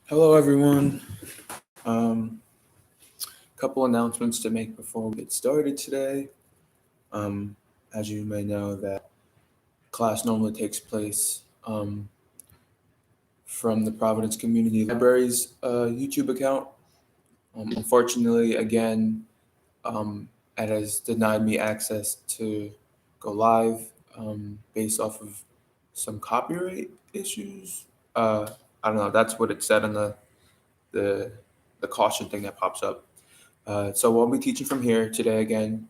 Hello, everyone. Um, Couple announcements to make before we get started today. Um, as you may know, that class normally takes place from the Providence Community Library's YouTube account. Unfortunately, again, it has denied me access to go live based off of some copyright issues. I don't know. That's what it said on the the caution thing that pops up. So we'll be teaching from here today again.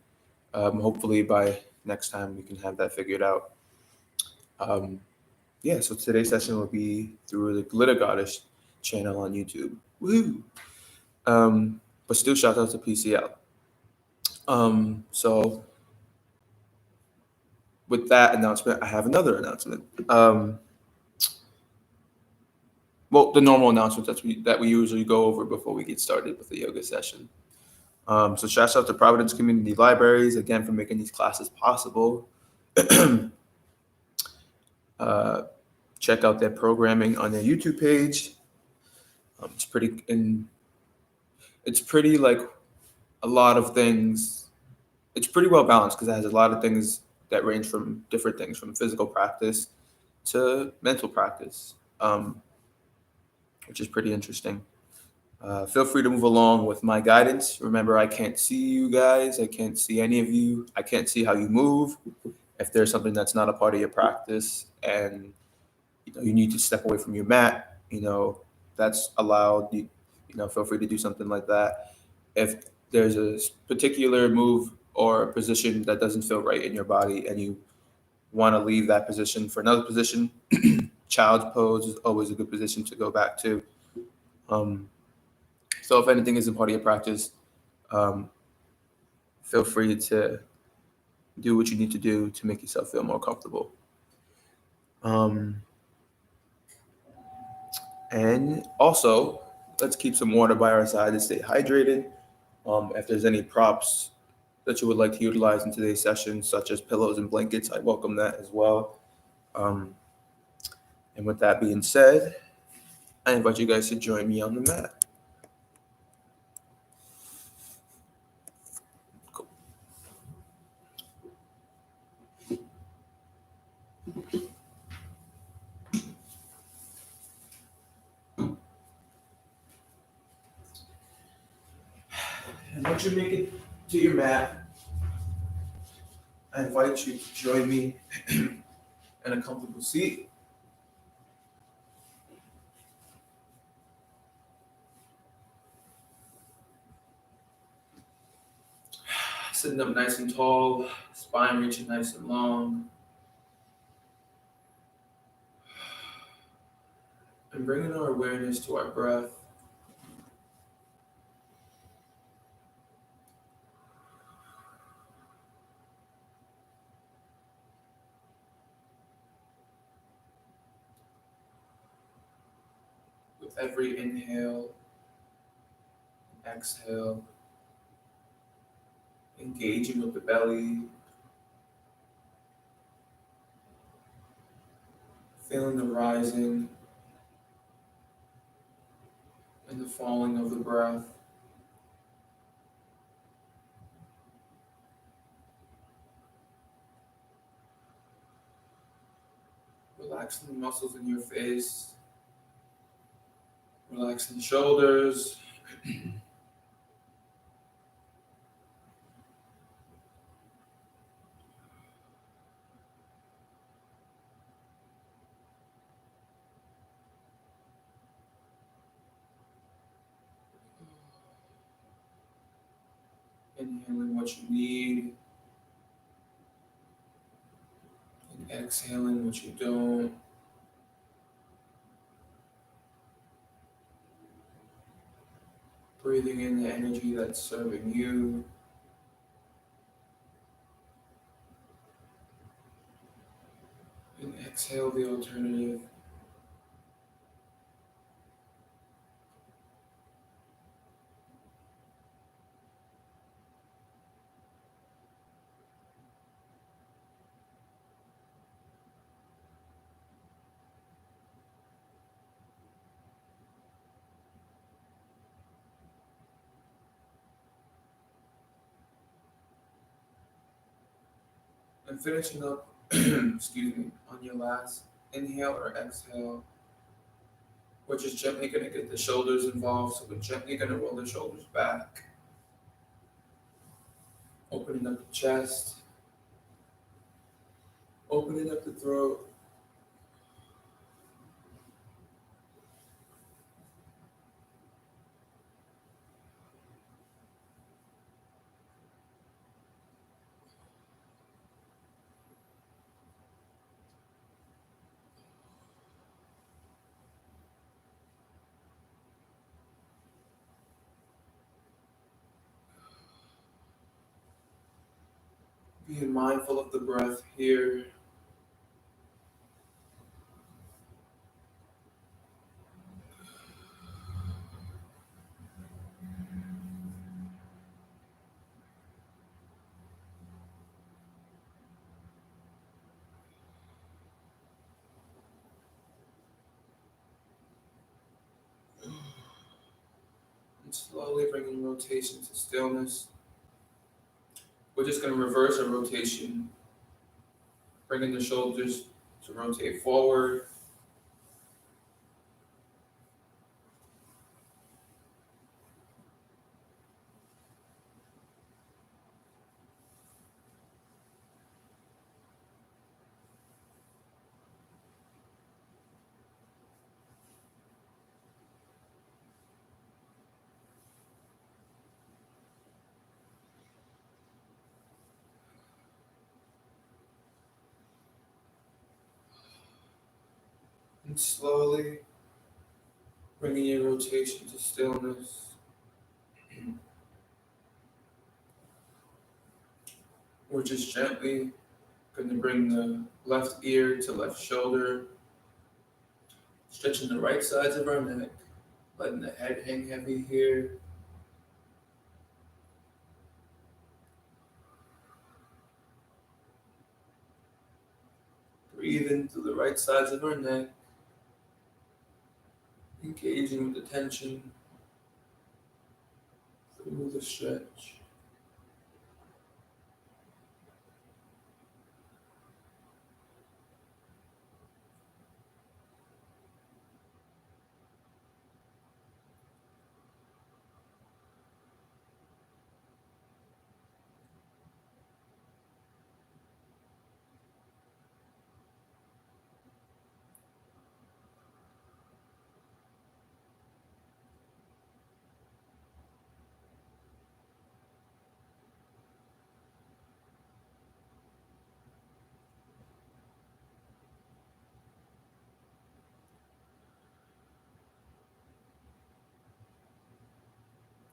Hopefully by next time we can have that figured out. Um, yeah, so today's session will be through the Glitter Goddess channel on YouTube. Woo! But still, shout out to PCL. So with that announcement, I have another announcement. Well, the normal announcements that we usually go over before we get started with the yoga session. So shout out to Providence Community Libraries again for making these classes possible. uh, Check out their programming on their YouTube page. It's pretty like a lot of things. It's pretty well balanced because it has a lot of things that range from different things, from physical practice to mental practice, which is pretty interesting. Feel free to move along with my guidance. Remember, I can't see you guys. I can't see any of you. I can't see how you move. If there's something that's not a part of your practice and you need to step away from your mat, that's allowed. Feel free to do something like that. If there's a particular move or position that doesn't feel right in your body and you want to leave that position for another position, child's pose is always a good position to go back to. Um, so if anything isn't part of your practice, um, feel free to do what you need to do to make yourself feel more comfortable. Um, and also, let's keep some water by our side to stay hydrated. If there's any props that you would like to utilize in today's session, such as pillows and blankets, I welcome that as well. Um, and with that being said, I invite you guys to join me on the mat. Cool. And once you make it to your mat, I invite you to join me in a comfortable seat. Sitting up nice and tall, spine reaching nice and long. And bringing our awareness to our breath. With every inhale, exhale, engaging with the belly, feeling the rising and the falling of the breath. Relaxing the muscles in your face, relaxing the shoulders, inhaling what you need, and exhaling what you don't. Breathing in the energy that's serving you, and exhale the alternative. And finishing up, excuse me, on your last inhale or exhale, we're just gently going to get the shoulders involved. So we're gently going to roll the shoulders back, opening up the chest, opening up the throat. Being mindful of the breath here. And slowly bringing rotation to stillness. We're just going to reverse a rotation, bringing the shoulders to rotate forward. And slowly bringing your rotation to stillness. We're just gently going to bring the left ear to left shoulder, stretching the right sides of our neck, letting the head hang heavy here. Breathe in through the right sides of our neck, engaging with the tension through the stretch.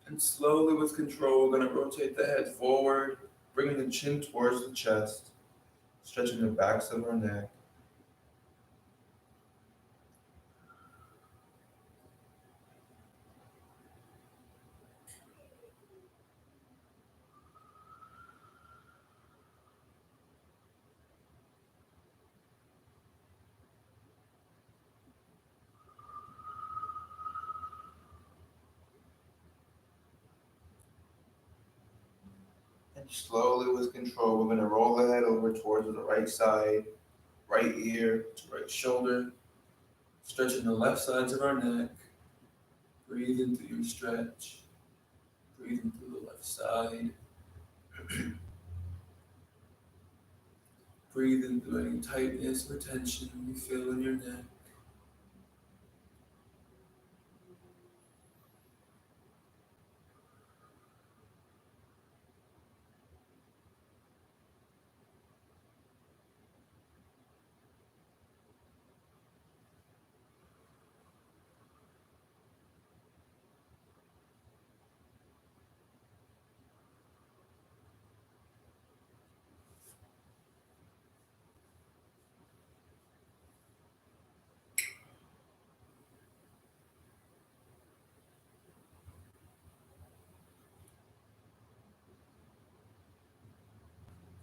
And slowly, with control, we're going to rotate the head forward, bringing the chin towards the chest, stretching the backs of our neck. And slowly, with control, we're going to roll the head over towards the right side, right ear to right shoulder, stretching the left sides of our neck. Breathe into your stretch. Breathe into the left side. Breathe into any tightness or tension you feel in your neck.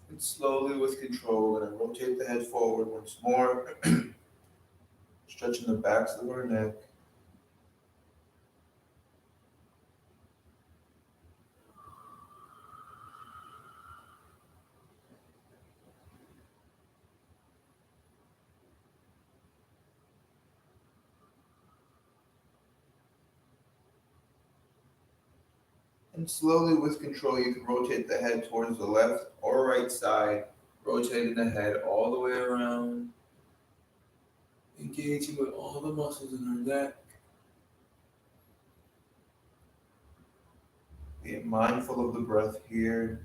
And slowly, with control, we're going to rotate the head forward once more, stretching the backs of our neck. And slowly, with control, you can rotate the head towards the left or right side, rotating the head all the way around, engaging with all the muscles in our neck. Being mindful of the breath here.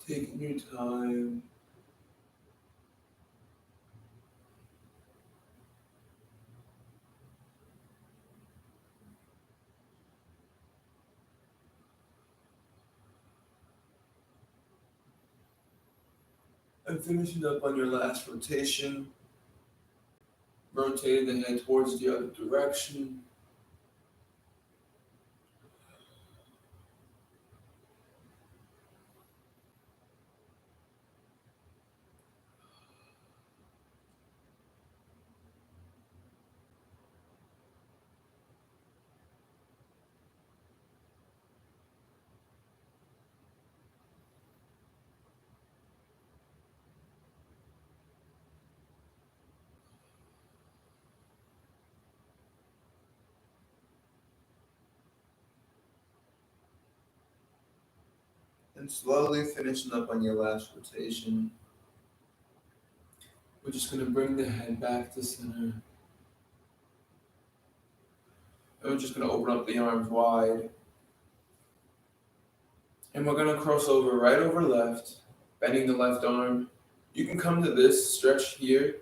Taking your time. And finishing up on your last rotation. Rotating the head towards the other direction. And slowly finishing up on your last rotation. We're just going to bring the head back to center. And we're just going to open up the arms wide. And we're going to cross over right over left, bending the left arm. You can come to this stretch here.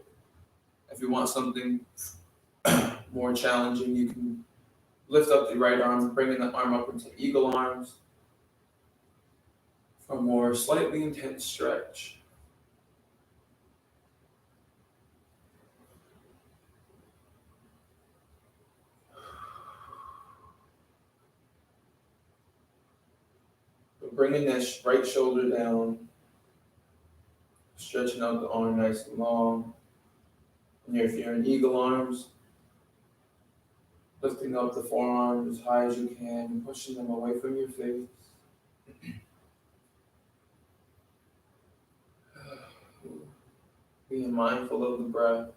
If you want something more challenging, you can lift up the right arm, bringing the arm up into eagle arms for a more slightly intense stretch. But bringing that right shoulder down, stretching out the arm nice and long. And if you're in eagle arms, lifting up the forearms as high as you can and pushing them away from your face. Being mindful of the breath.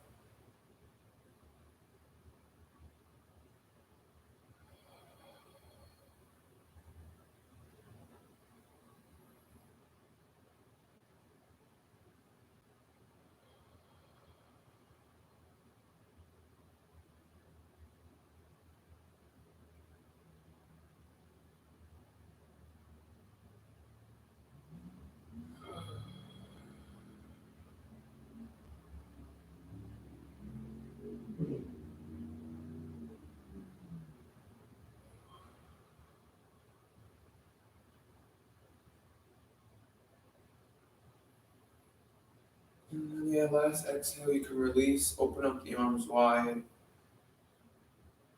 And then, yeah, last exhale, you can release, open up the arms wide.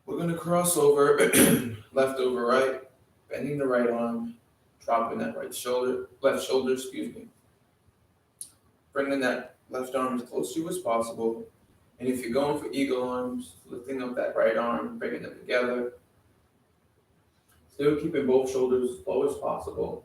We're going to cross over, left over right, bending the right arm, dropping that left shoulder, excuse me. Bringing that left arm as close to you as possible. And if you're going for eagle arms, lifting up that right arm, bringing them together. Still keeping both shoulders as low as possible.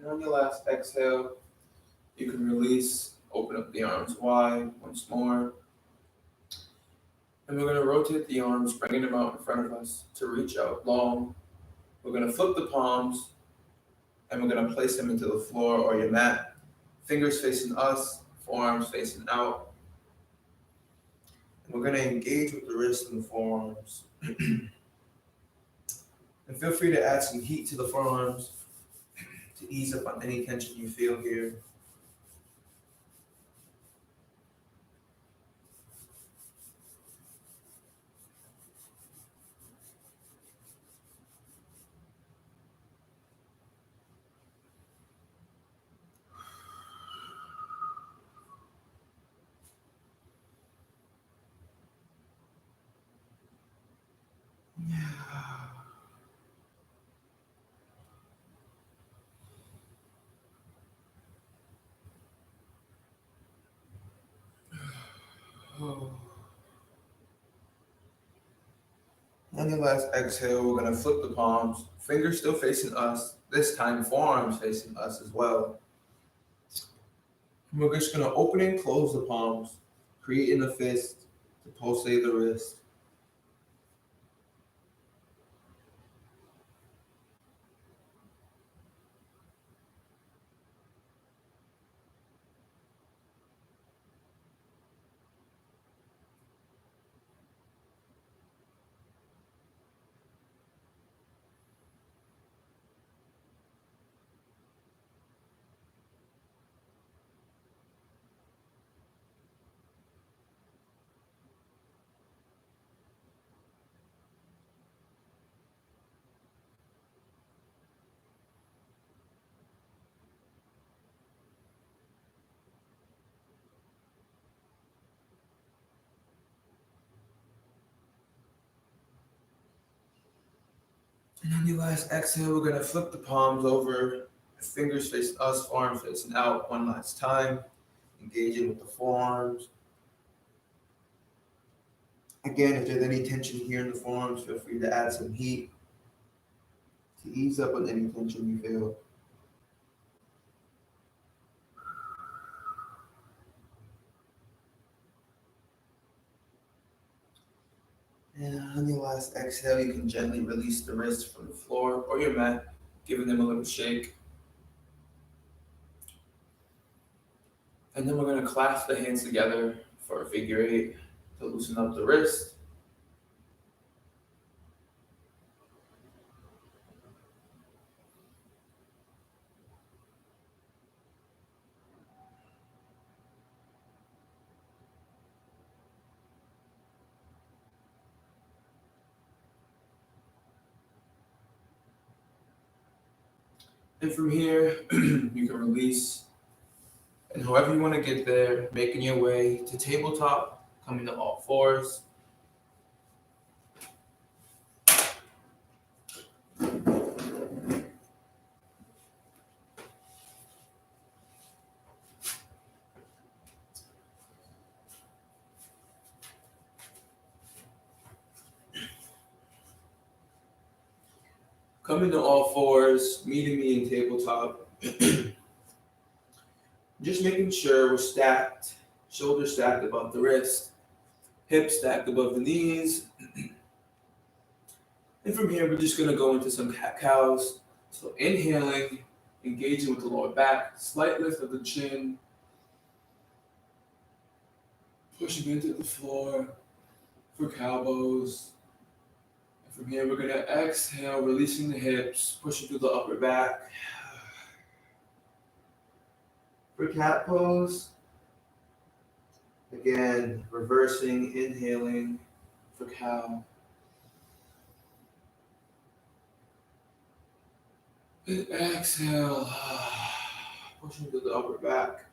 And on your last exhale, you can release, open up the arms wide once more. And we're going to rotate the arms, bringing them out in front of us to reach out long. We're going to flip the palms, and we're going to place them into the floor or your mat. Fingers facing us, forearms facing out. And we're going to engage with the wrists and the forearms. And feel free to add some heat to the forearms to ease up on any tension you feel here. On your last exhale, we're gonna flip the palms, fingers still facing us, this time forearms facing us as well. And we're just gonna open and close the palms, creating a fist to pulsate the wrist. And on your last exhale, we're gonna flip the palms over, fingers facing us, forearms facing out one last time, engaging with the forearms. Again, if there's any tension here in the forearms, feel free to add some heat to ease up on any tension you feel. And on your last exhale, you can gently release the wrists from the floor or your mat, giving them a little shake. And then we're going to clasp the hands together for a figure eight to loosen up the wrist. And from here, you can release. And however you want to get there, making your way to tabletop, coming to all fours. Coming to all fours, meeting me in tabletop. Just making sure we're stacked, shoulders stacked above the wrist, hips stacked above the knees. And from here, we're just going to go into some cat-cows. So inhaling, engaging with the lower back, slight lift of the chin, pushing into the floor for cow pose. And from here, we're going to exhale, releasing the hips, pushing through the upper back. For cat pose, again, reversing, inhaling for cow. And exhale, pushing through the upper back.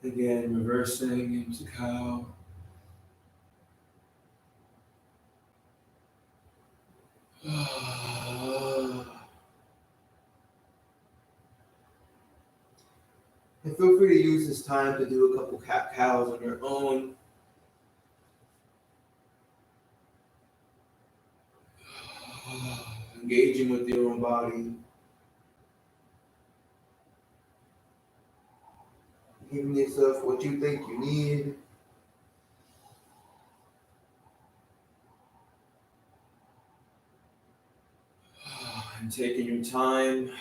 Again, reversing into cow. And feel free to use this time to do a couple cat-cows on your own. Engaging with your own body. Giving yourself what you think you need. And taking your time.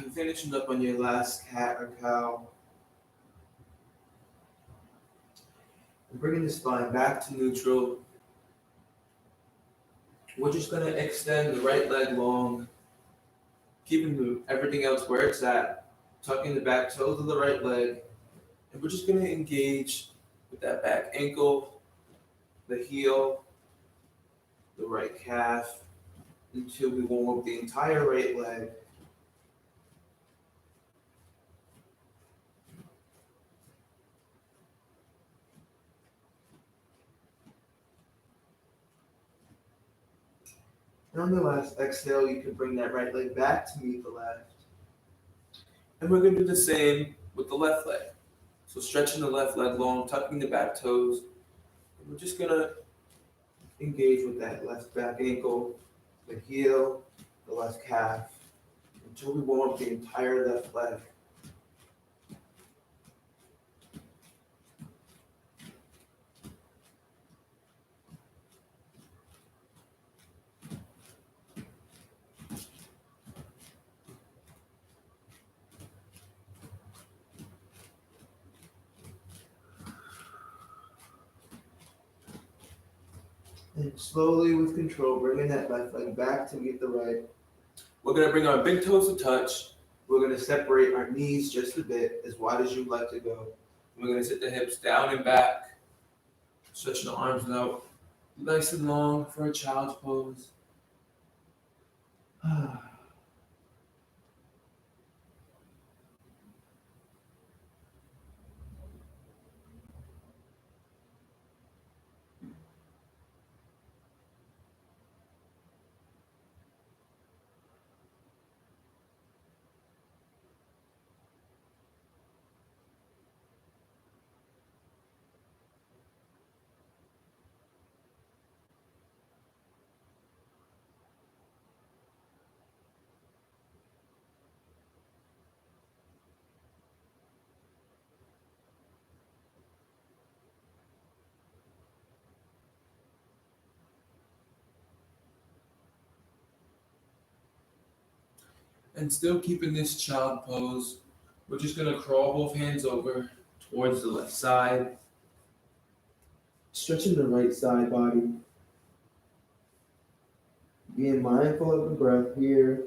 You're finishing up on your last cat or cow. And bringing the spine back to neutral. We're just going to extend the right leg long, keeping everything else where it's at, tucking the back toes of the right leg. And we're just going to engage with that back ankle, the heel, the right calf, until we warm up the entire right leg. And on the last exhale, you can bring that right leg back to meet the left. And we're going to do the same with the left leg. So stretching the left leg long, tucking the back toes. And we're just going to engage with that left back ankle, the heel, the left calf, until we warm up the entire left leg. And slowly, with control, bringing that left leg back to meet the right. We're going to bring our big toes to touch. We're going to separate our knees just a bit, as wide as you'd like to go. We're going to sit the hips down and back, stretching the arms out nice and long for a child's pose. And still keeping this child pose, we're just going to crawl both hands over towards the left side, stretching the right side body, being mindful of the breath here.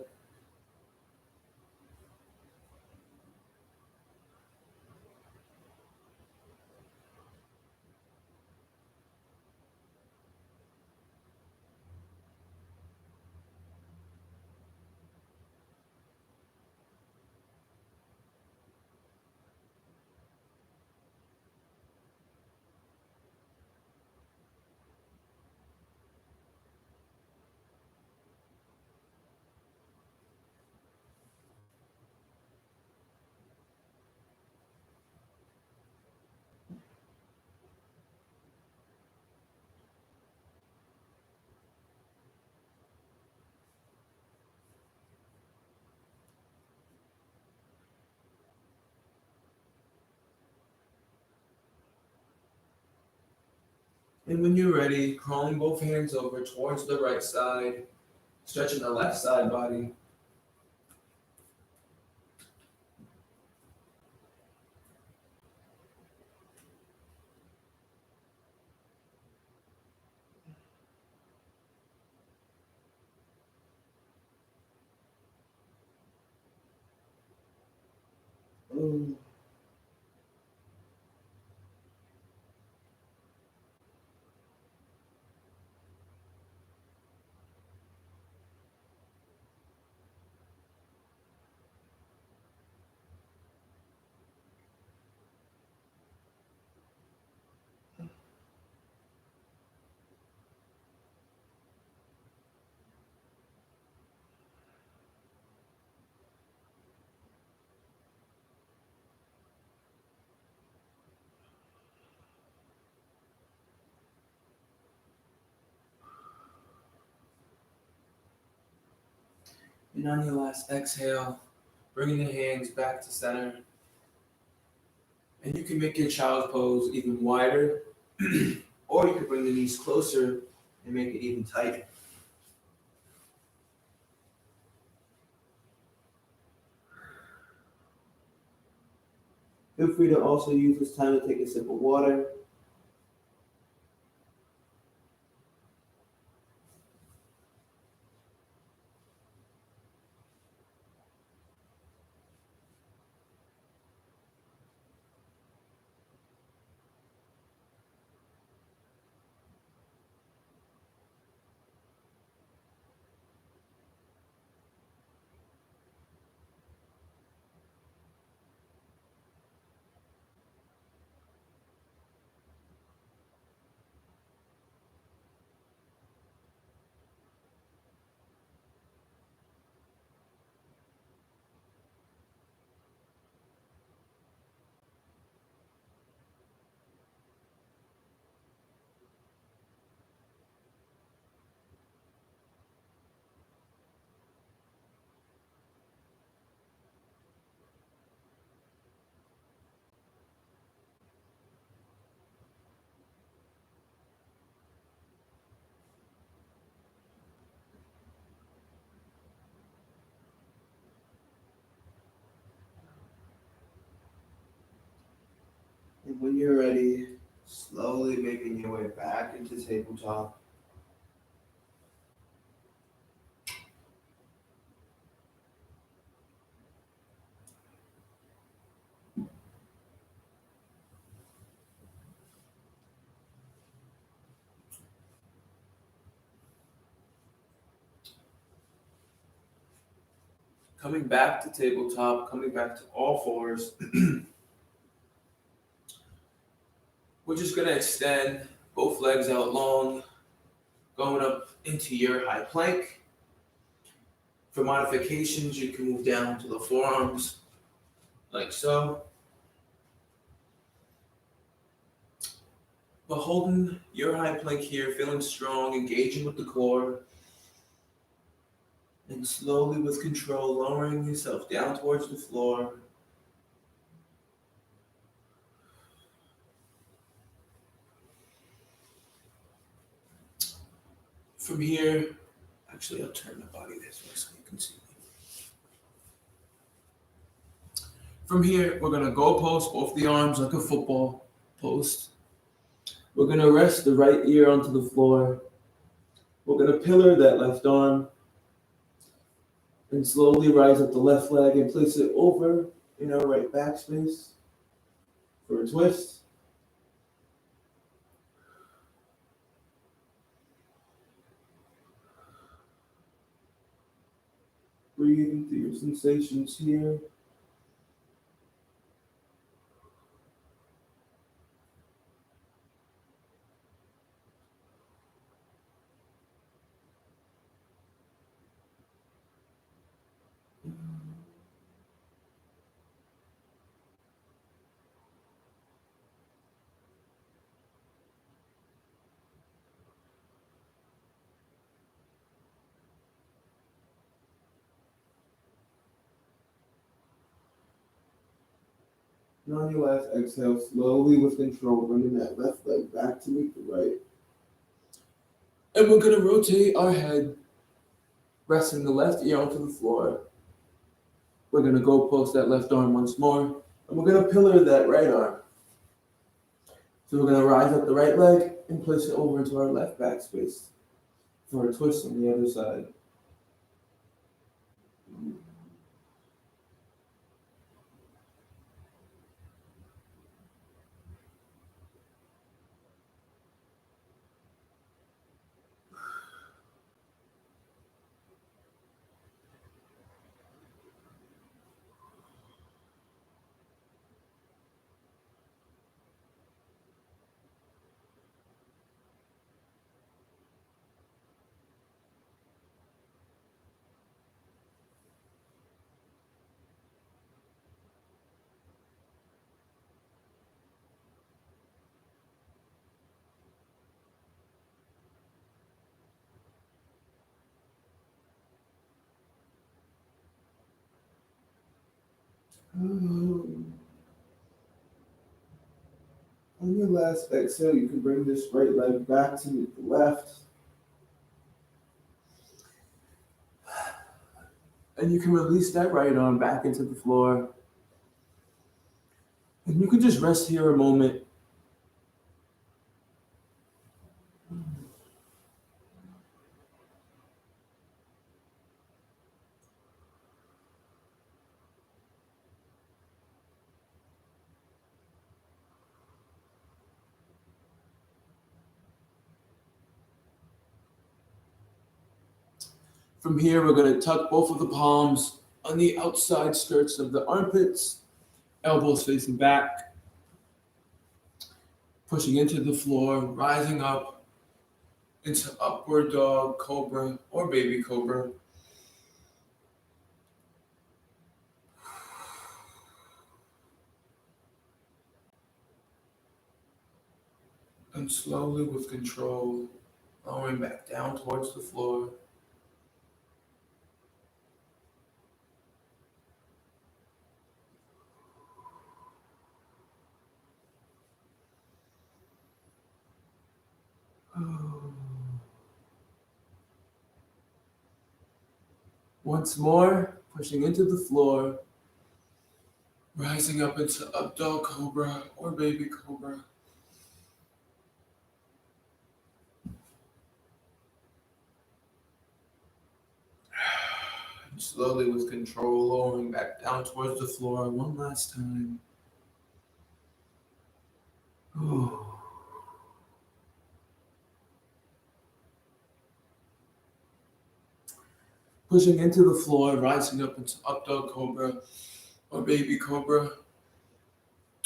And when you're ready, crawling both hands over towards the right side, stretching the left side body. Mm. And on your last exhale, bringing the hands back to center. And you can make your child's pose even wider, or you can bring the knees closer and make it even tighter. Feel free to also use this time to take a sip of water. And when you're ready, slowly making your way back into tabletop. Coming back to tabletop, coming back to all fours. We're just going to extend both legs out long, going up into your high plank. For modifications, you can move down to the forearms, like so. But holding your high plank here, feeling strong, engaging with the core, and slowly with control, lowering yourself down towards the floor. From here, actually, I'll turn my body this way so you can see me. From here, we're going to go post both the arms like a football post. We're going to rest the right ear onto the floor. We're going to pillar that left arm and slowly rise up the left leg and place it over in our right back space for a twist. Breathing through your sensations here. And on your last exhale, slowly with control, bringing that left leg back to meet the right. And we're going to rotate our head, resting the left ear onto the floor. We're going to go post that left arm once more. And we're going to pillar that right arm. So we're going to rise up the right leg and place it over into our left back space for a twist on the other side. On your last exhale, you can bring this right leg back to meet the left. And you can release that right arm back into the floor. And you can just rest here a moment. From here, we're going to tuck both of the palms on the outside skirts of the armpits, elbows facing back, pushing into the floor, rising up into upward dog, cobra, or baby cobra. And slowly, with control, lowering back down towards the floor. Once more, pushing into the floor, rising up into up dog cobra or baby cobra. And slowly, with control, lowering back down towards the floor one last time. Pushing into the floor, rising up into up dog cobra or baby cobra.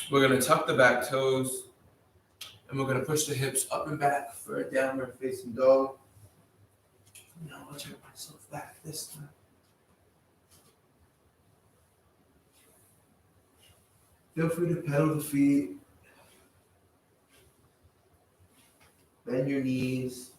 We're going to tuck the back toes and we're going to push the hips up and back for a downward facing dog. Now I'll jerk myself back this time. Feel free to pedal the feet. Bend your knees.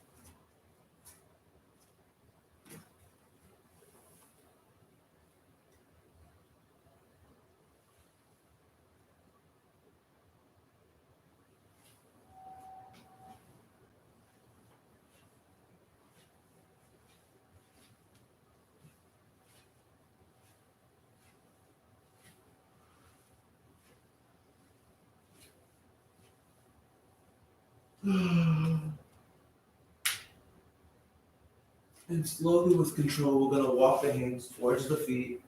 And slowly, with control, we're going to walk the hands towards the feet.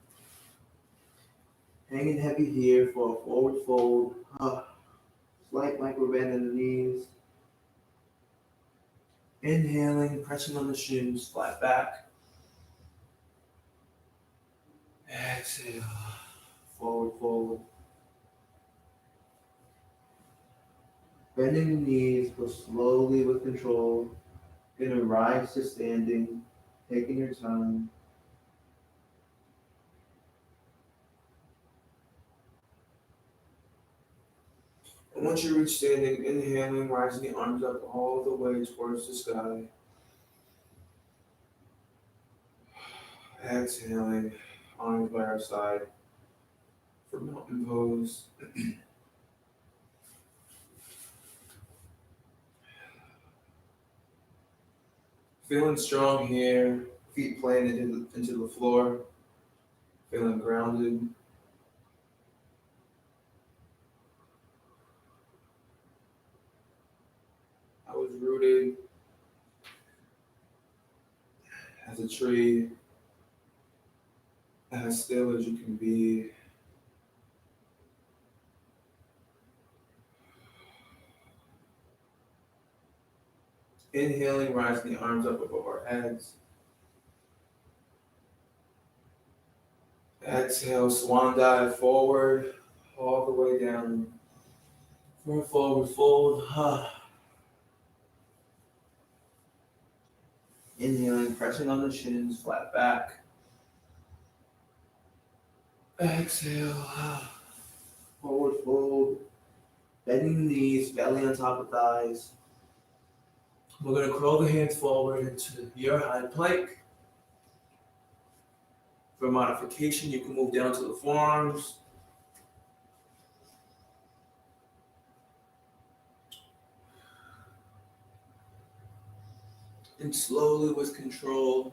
Hanging heavy here for a forward fold. Slight micro bend in the knees. Inhaling, pressing on the shins, flat back. Exhale, forward fold. Bending the knees, but slowly with control. Gonna rise to standing, taking your time. And once you reach standing, inhaling, rising the arms up all the way towards the sky. Exhaling, arms by our side for mountain pose. Feeling strong here, feet planted into the floor, feeling grounded. I was rooted as a tree, as still as you can be. Inhaling, rising the arms up above our heads. Exhale, swan dive forward, all the way down for a forward fold. Inhaling, pressing on the shins, flat back. Exhale, forward fold. Bending the knees, belly on top of thighs. We're going to curl the hands forward into your high plank. For modification, you can move down to the forearms. And slowly, with control,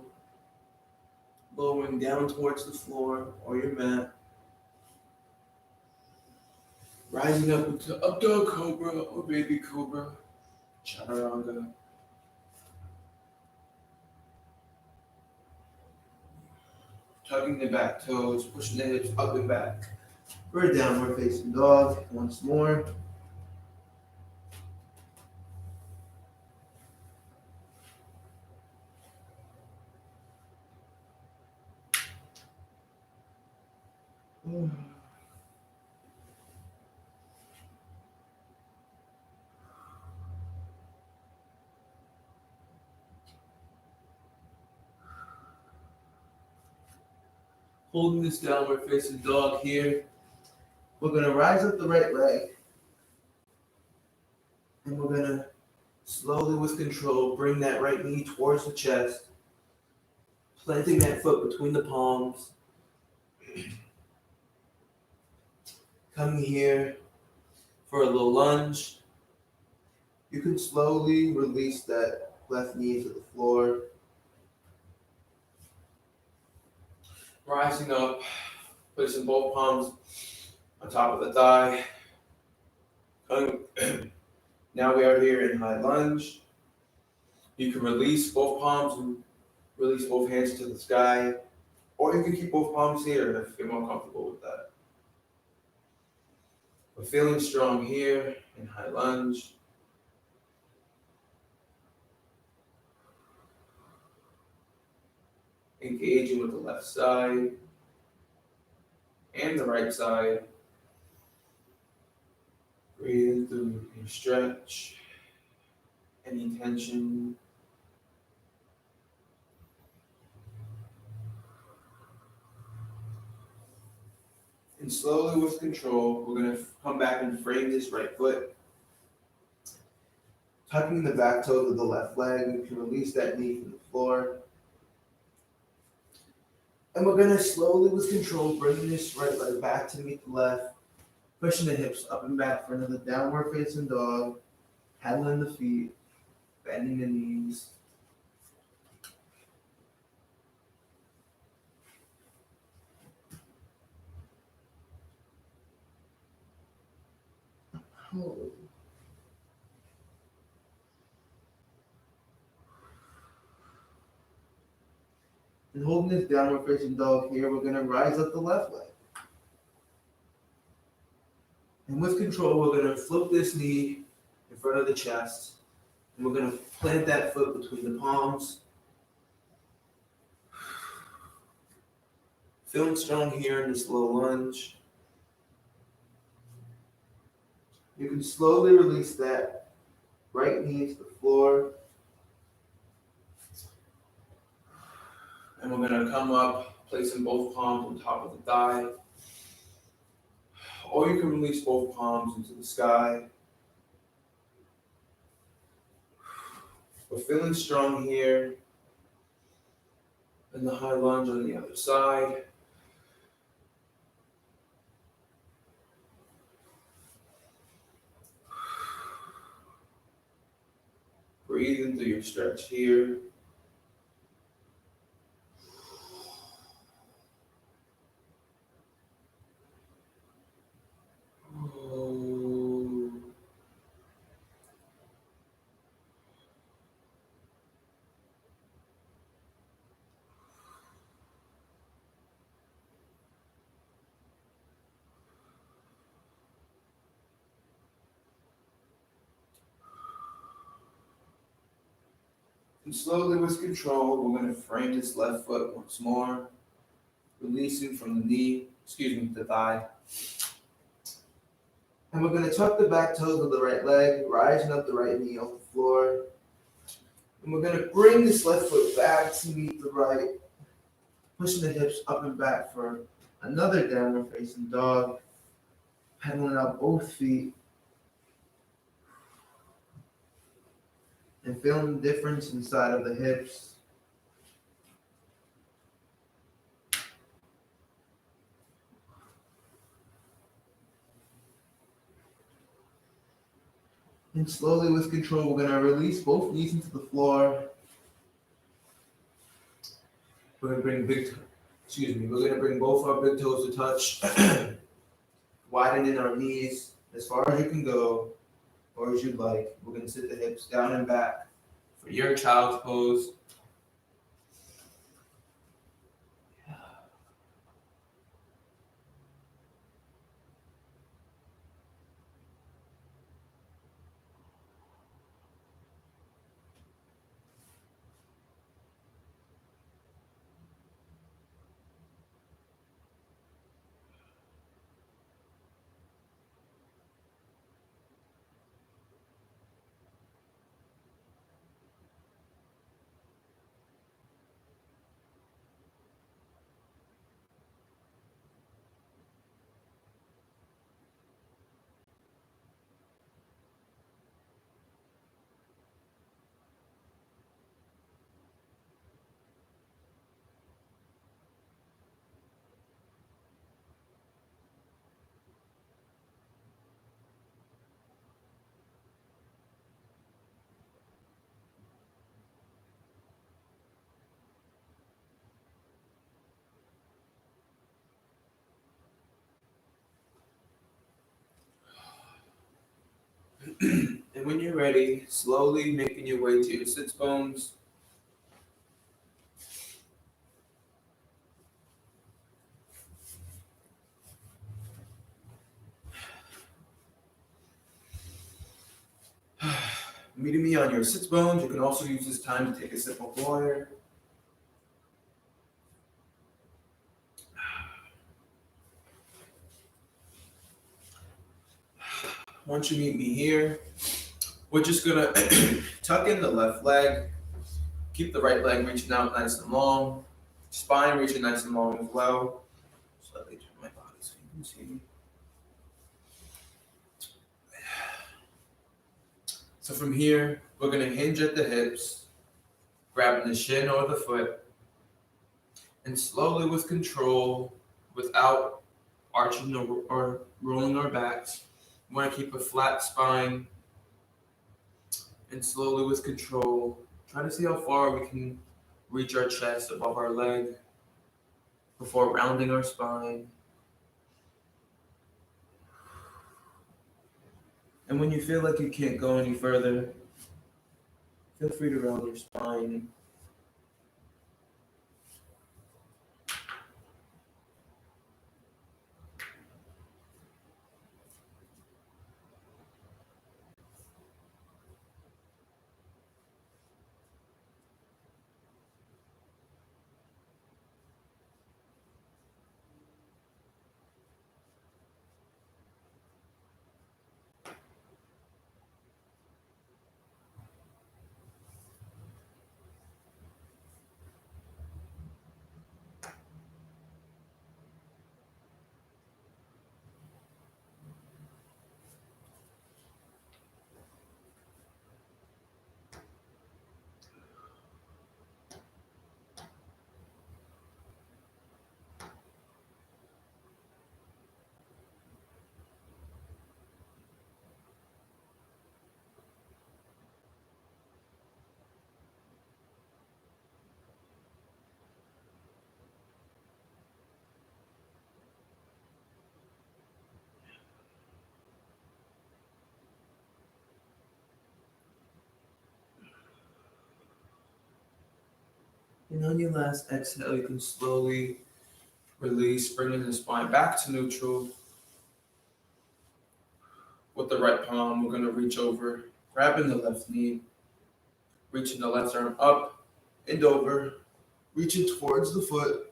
lowering down towards the floor or your mat. Rising up into up dog cobra or baby cobra. Chaturanga. Tugging the back toes, pushing the hips up and back. For a downward facing dog. Once more. Holding this downward facing dog here. We're going to rise up the right leg. And we're going to slowly, with control, bring that right knee towards the chest. Planting that foot between the palms. Coming here for a little lunge. You can slowly release that left knee to the floor. Rising up, placing both palms on top of the thigh. Now we are here in high lunge. You can release both palms and release both hands to the sky, or you can keep both palms here if you're more comfortable with that. We're feeling strong here in high lunge. Engaging with the left side and the right side. Breathing through your stretch, any tension. And slowly with control, we're going to come back and frame this right foot. Tucking the back toes of the left leg, you can release that knee from the floor. And we're going to slowly with control bring this right leg back to meet the left. Pushing the hips up and back for another downward facing dog. Paddling the feet, bending the knees. Hold. And holding this downward facing dog here, we're going to rise up the left leg. And with control, we're going to flip this knee in front of the chest. And we're going to plant that foot between the palms. Feeling strong here in this low lunge. You can slowly release that right knee to the floor. And we're going to come up, placing both palms on top of the thigh. Or you can release both palms into the sky. We're feeling strong here. And the high lunge on the other side. Breathing through your stretch here. And slowly with control, we're going to frame this left foot once more, releasing from the knee, the thigh. And we're going to tuck the back toes of the right leg, rising up the right knee off the floor. And we're going to bring this left foot back to meet the right, pushing the hips up and back for another downward facing dog, pedaling out both feet. And feeling the difference inside of the hips. And slowly with control, we're going to release both knees into the floor. We're going to bring both our big toes to touch, widening our knees as far as you can go, or as you'd like. We're gonna sit the hips down and back for your child's pose. And when you're ready, slowly making your way to your sits bones. Meeting me on your sits bones. You can also use this time to take a sip of water. Once you meet me here, we're just gonna tuck in the left leg, keep the right leg reaching out nice and long, spine reaching nice and long as well. Slightly turn my body so you can see. So from here, we're gonna hinge at the hips, grabbing the shin or the foot, and slowly with control, without arching or rolling our backs, we want to keep a flat spine, and slowly with control, try to see how far we can reach our chest above our leg before rounding our spine. And when you feel like you can't go any further, feel free to round your spine. And on your last exhale, you can slowly release, bringing the spine back to neutral. With the right palm, we're going to reach over, grabbing the left knee, reaching the left arm up and over, reaching towards the foot.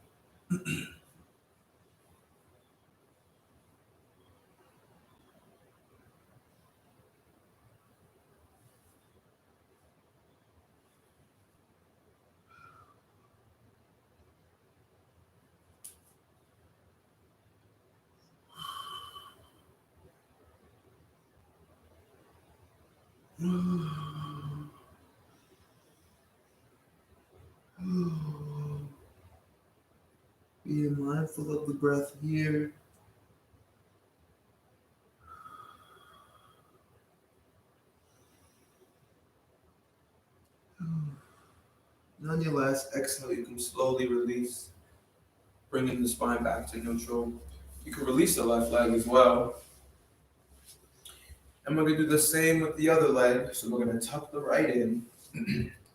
Being mindful of the breath here. And on your last exhale, you can slowly release, bringing the spine back to neutral. You can release the left leg as well. And we're going to do the same with the other leg. So we're going to tuck the right in,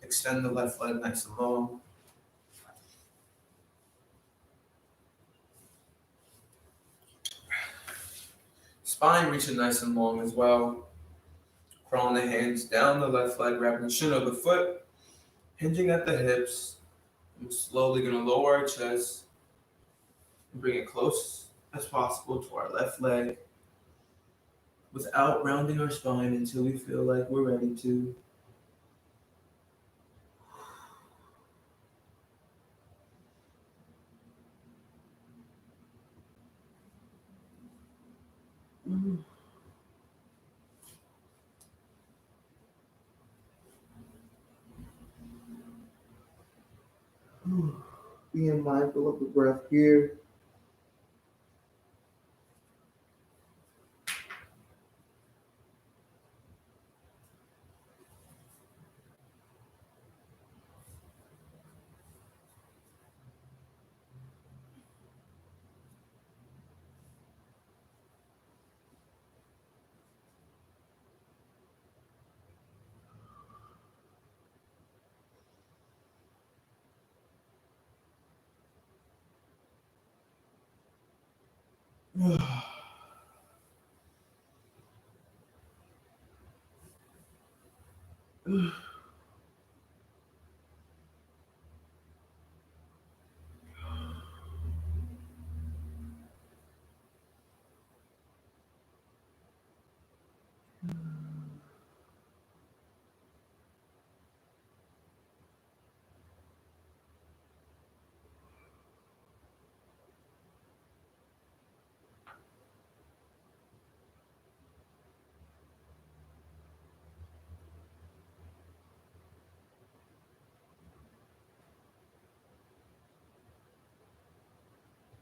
extend the left leg nice and long. Spine reaching nice and long as well. Crawling the hands down the left leg, grabbing the shin of the foot, hinging at the hips. We're slowly going to lower our chest and bring it close as possible to our left leg without rounding our spine until we feel like we're ready to. Being mindful of the breath here.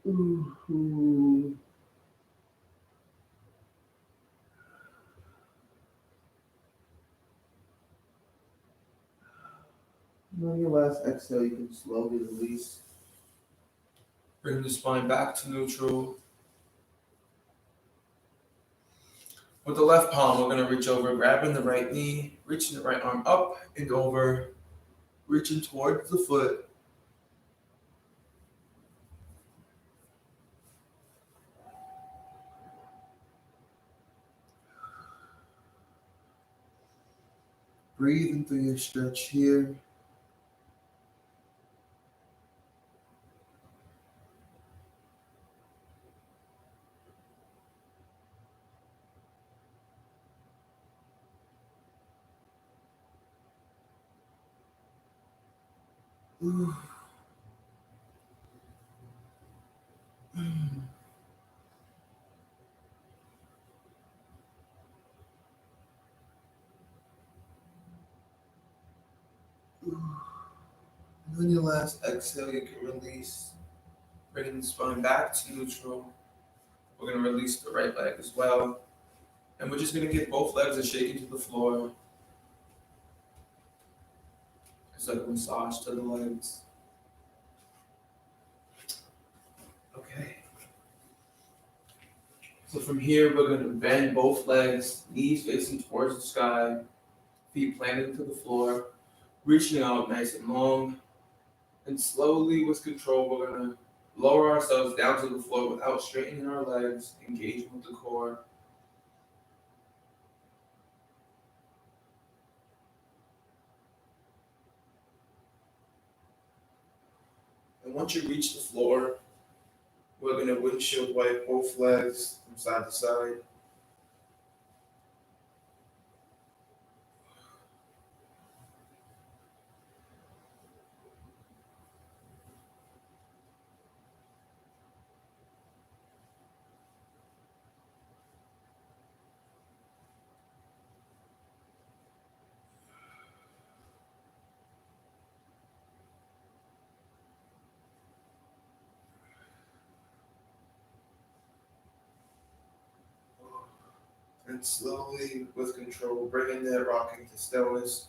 Ooh. And on your last exhale, you can slowly release. Bring the spine back to neutral. With the left palm, we're going to reach over, grabbing the right knee, reaching the right arm up and over, reaching towards the foot. Breathing through your stretch here. Ooh. And on your last exhale, you can release, bringing the spine back to neutral. We're going to release the right leg as well. And we're just going to give both legs a shake into the floor. It's like a massage to the legs. Okay. So from here, we're going to bend both legs, knees facing towards the sky, feet planted to the floor, reaching out nice and long. And slowly, with control, we're going to lower ourselves down to the floor without straightening our legs, engaging with the core. And once you reach the floor, we're going to windshield wipe both legs from side to side. And slowly, with control, bringing that rocking to stillness.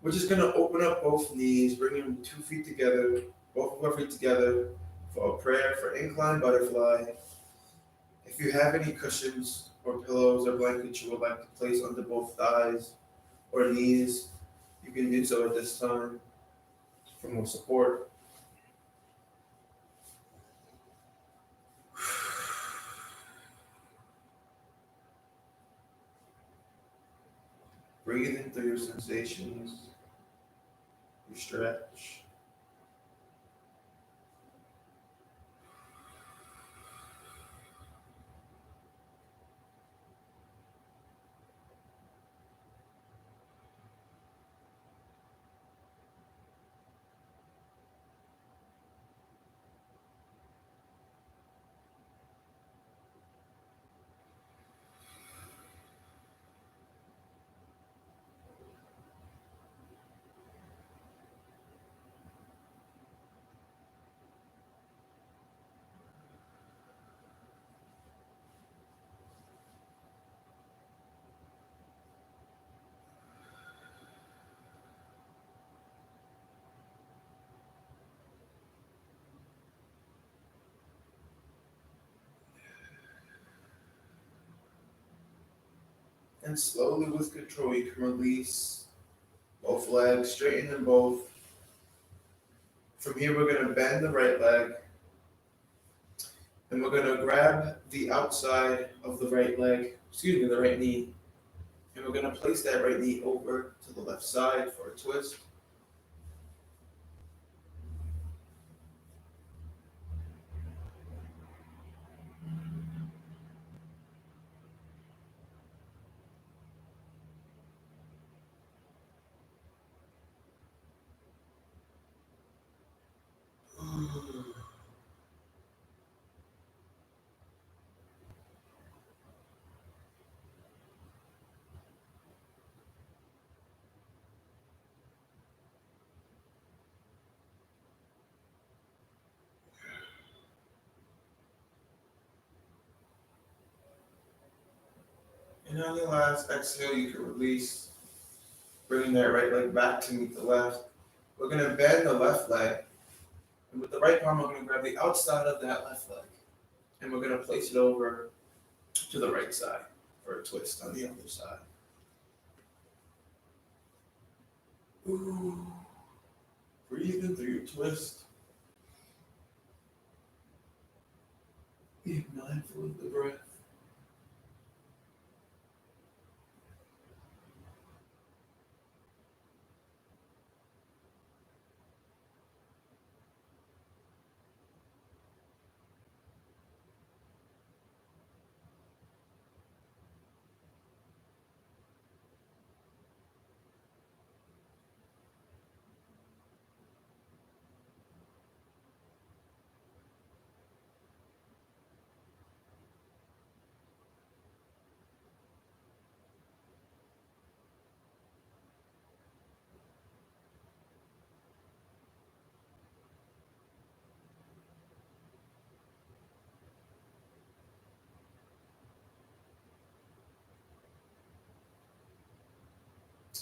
We're just going to open up both knees, bringing 2 feet together, both of our feet together for a prayer for incline butterfly. If you have any cushions, or pillows or blankets you would like to place under both thighs or knees, you can do so at this time for more support. Breathing through your sensations, your stretch. And slowly with control, you can release both legs, straighten them both. From here, we're going to bend the right leg, and we're going to grab the outside of the right leg, the right knee, and we're going to place that right knee over to the left side for a twist. And on your last exhale, you can release, bringing that right leg back to meet the left. We're going to bend the left leg, and with the right palm, we're going to grab the outside of that left leg, and we're going to place it over to the right side for a twist on the other side. Ooh. Breathe in through your twist. Be mindful of the breath.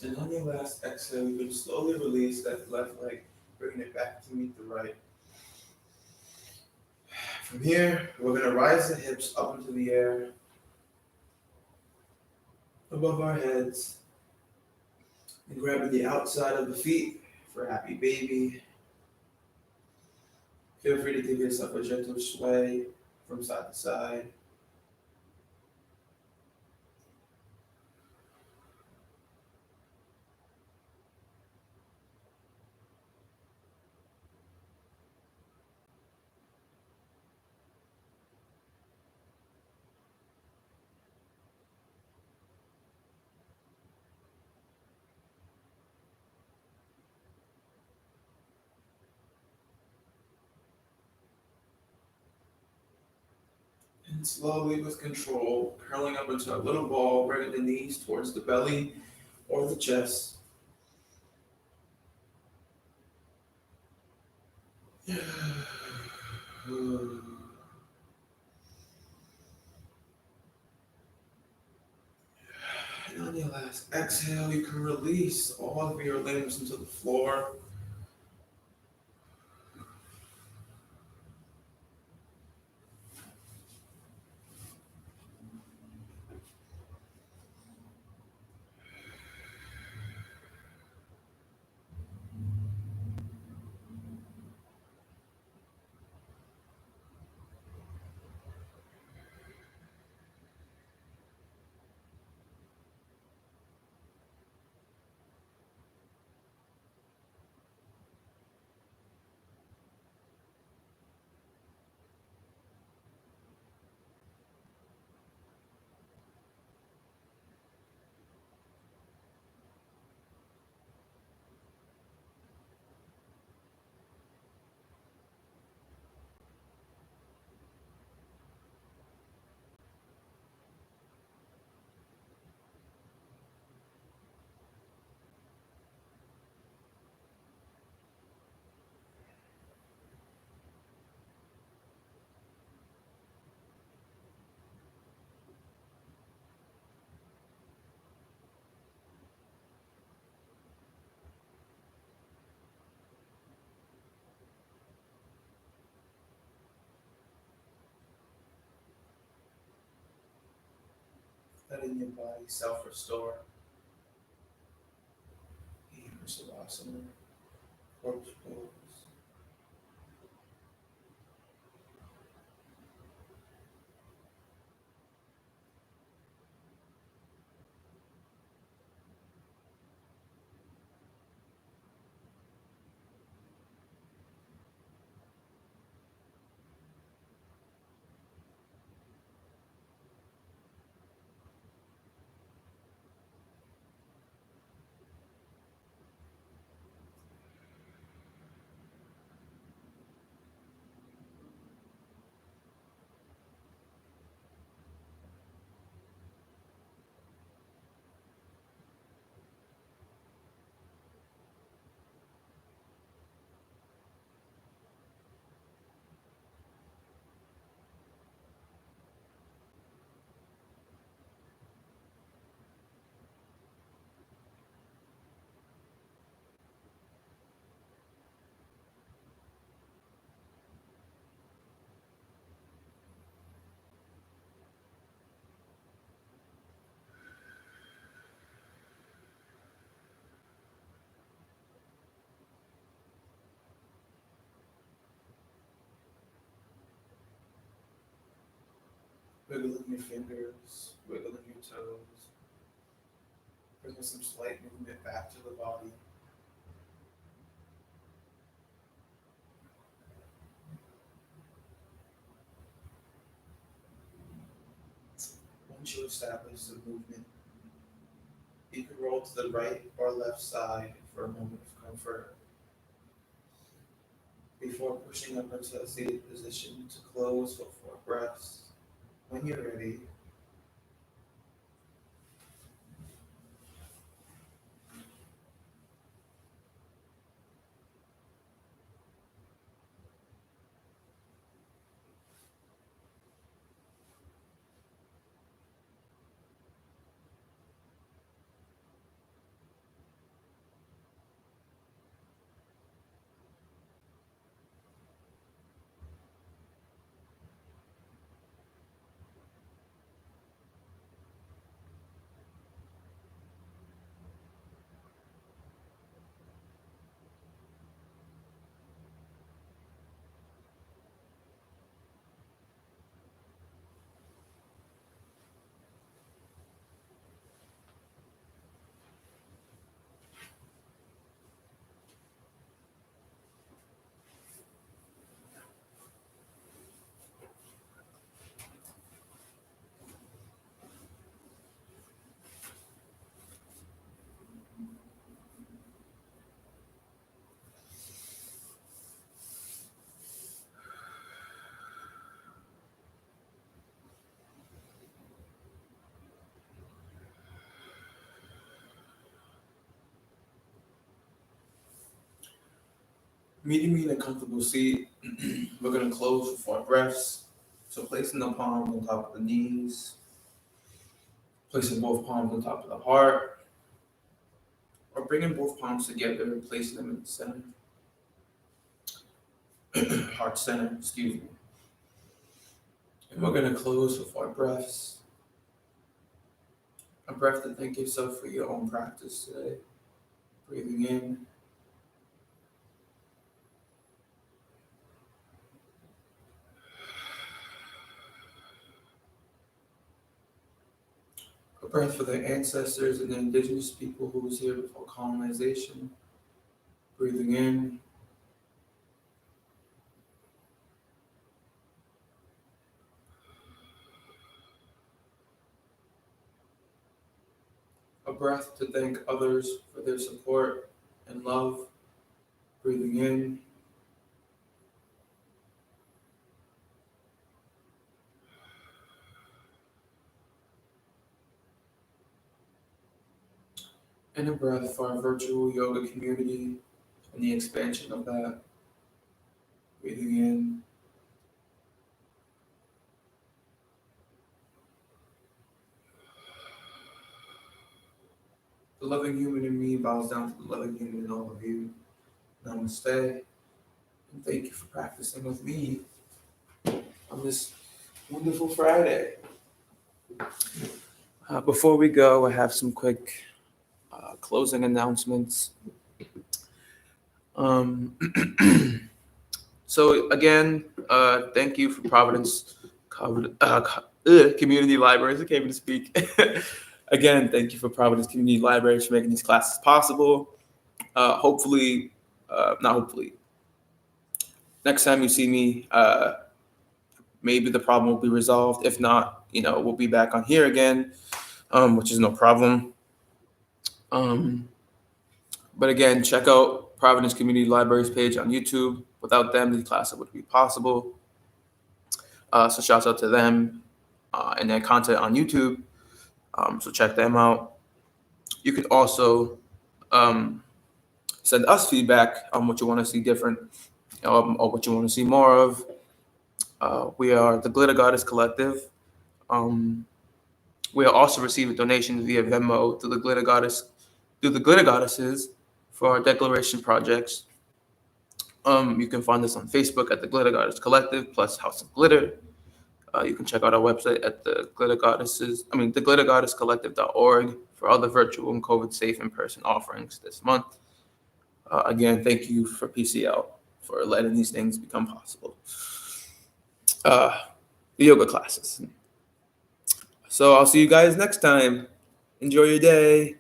And on your last exhale, you can slowly release that left leg, bringing it back to meet the right. From here, we're going to rise the hips up into the air, above our heads, and grabbing the outside of the feet for happy baby. Feel free to give yourself a gentle sway from side to side. And slowly with control, curling up into a little ball, bringing the knees towards the belly or the chest. And on your last exhale, you can release all of your limbs into the floor. letting your body self-restore. Savasana, corpse pose. Wiggling your fingers, wiggling your toes, bringing some slight movement back to the body. Once you establish the movement, you can roll to the right or left side for a moment of comfort before pushing up into a seated position to close for 4 breaths. When you're ready, meeting me in a comfortable seat, we're going to close for 4 breaths. So placing the palms on top of the knees, placing both palms on top of the heart, or bringing both palms together and placing them in the center. Heart center, excuse me. And we're going to close for 4 breaths. A breath to thank yourself for your own practice today. Breathing in. A breath for the ancestors and the indigenous people who was here before colonization. Breathing in. A breath to thank others for their support and love. Breathing in. And a breath for our virtual yoga community and the expansion of that. Breathing in. The loving human in me bows down to the loving human in all of you. Namaste. And thank you for practicing with me on this wonderful Friday. Before we go, I have some quick closing announcements. Um, so again, thank you for Providence Community Libraries. I can't even speak. Again, thank you for Providence Community Libraries for making these classes possible. Hopefully, not hopefully, next time you see me, maybe the problem will be resolved. If not, we'll be back on here again, which is no problem. But again, check out Providence Community Libraries page on YouTube. Without them, these classes would be possible. So shouts out to them and their content on YouTube. So check them out. You can also send us feedback on what you want to see different or what you want to see more of. We are the Glitter Goddess Collective. We are also receiving donations via Venmo through the Glitter Goddesses for our declaration projects. You can find us on Facebook at the Glitter Goddess Collective plus House of Glitter. You can check out our website at the glittergoddesscollective.org for other virtual and COVID safe in-person offerings this month. Again, thank you for PCL for letting these things become possible. The yoga classes. So I'll see you guys next time. Enjoy your day.